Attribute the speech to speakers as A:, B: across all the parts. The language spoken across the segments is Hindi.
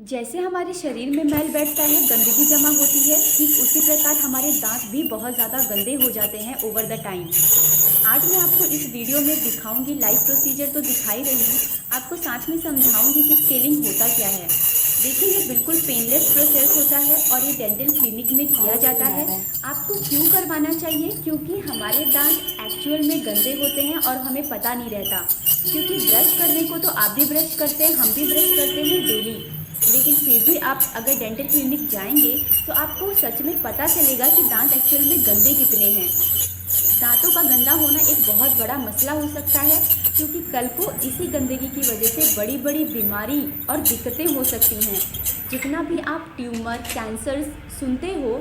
A: जैसे हमारे शरीर में मैल बैठता है, गंदगी जमा होती है, ठीक उसी प्रकार हमारे दांत भी बहुत ज़्यादा गंदे हो जाते हैं ओवर द टाइम। आज मैं आपको इस वीडियो में दिखाऊंगी, लाइव प्रोसीजर तो दिखा ही रही हूँ, आपको साथ में समझाऊंगी कि स्केलिंग होता क्या है। देखिए, ये बिल्कुल पेनलेस प्रोसेस होता है और ये डेंटल क्लिनिक में किया जाता है। आपको क्यों करवाना चाहिए? क्योंकि हमारे दांत एक्चुअल में गंदे होते हैं और हमें पता नहीं रहता। क्योंकि ब्रश करने को तो आप भी ब्रश करते हैं, हम भी ब्रश करते हैं डेली, लेकिन फिर भी आप अगर डेंटल क्लिनिक जाएंगे तो आपको सच में पता चलेगा कि दांत एक्चुअल में गंदे कितने हैं। दांतों का गंदा होना एक बहुत बड़ा मसला हो सकता है, क्योंकि कल को इसी गंदगी की वजह से बड़ी बड़ी बीमारी और दिक्कतें हो सकती हैं। जितना भी आप ट्यूमर, कैंसर सुनते हो,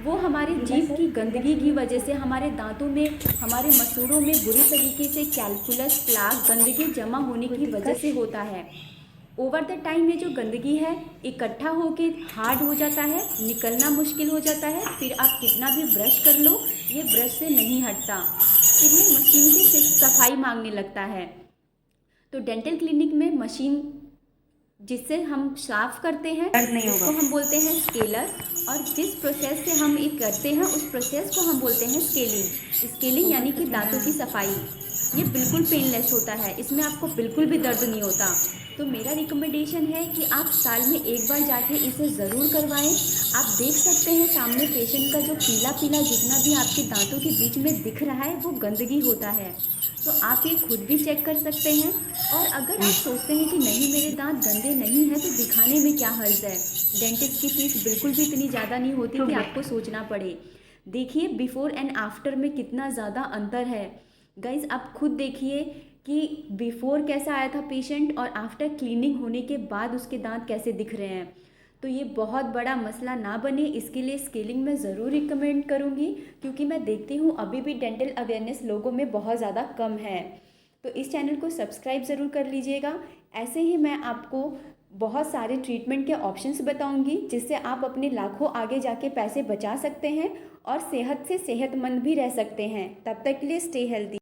A: वो हमारी जीभ की गंदगी की वजह से हमारे दांतों में, हमारे मसूड़ों में बुरी तरीके से कैल्कुलस, प्लाक, गंदगी जमा होने की वजह से होता है। ओवर द टाइम में जो गंदगी है इकट्ठा होके हार्ड हो जाता है, निकलना मुश्किल हो जाता है। फिर आप कितना भी ब्रश कर लो, ये ब्रश से नहीं हटता, फिर ये मशीन की सफाई मांगने लगता है। तो डेंटल क्लिनिक में मशीन जिससे हम साफ करते हैं उसको हम बोलते हैं स्केलर, और जिस प्रोसेस से हम ये करते हैं उस प्रोसेस को हम बोलते हैं स्केलिंग। स्केलिंग यानी कि दांतों की सफाई। ये बिल्कुल पेनलेस होता है, इसमें आपको बिल्कुल भी दर्द नहीं होता। तो मेरा रिकमेंडेशन है कि आप साल में एक बार जाके इसे ज़रूर करवाएं। आप देख सकते हैं सामने पेशेंट का जो पीला पीला जितना भी आपके दांतों के बीच में दिख रहा है वो गंदगी होता है। तो आप ये खुद भी चेक कर सकते हैं। और अगर आप सोचते हैं कि नहीं, मेरे दांत गंदे नहीं हैं, तो दिखाने में क्या हर्ज है। डेंटिस्ट की फीस बिल्कुल भी इतनी ज़्यादा नहीं होती कि आपको सोचना पड़े। देखिए बिफोर एंड आफ्टर में कितना ज़्यादा अंतर है। गाइज आप खुद देखिए कि बिफोर कैसा आया था पेशेंट और आफ्टर क्लीनिंग होने के बाद उसके दांत कैसे दिख रहे हैं। तो ये बहुत बड़ा मसला ना बने, इसके लिए स्केलिंग मैं ज़रूर रिकमेंड करूँगी, क्योंकि मैं देखती हूँ अभी भी डेंटल अवेयरनेस लोगों में बहुत ज़्यादा कम है। तो इस चैनल को सब्सक्राइब ज़रूर कर लीजिएगा। ऐसे ही मैं आपको बहुत सारे ट्रीटमेंट के ऑप्शंस बताऊंगी, जिससे आप अपने लाखों आगे जाके पैसे बचा सकते हैं और सेहत से सेहतमंद भी रह सकते हैं। तब तक के लिए स्टे हेल्दी।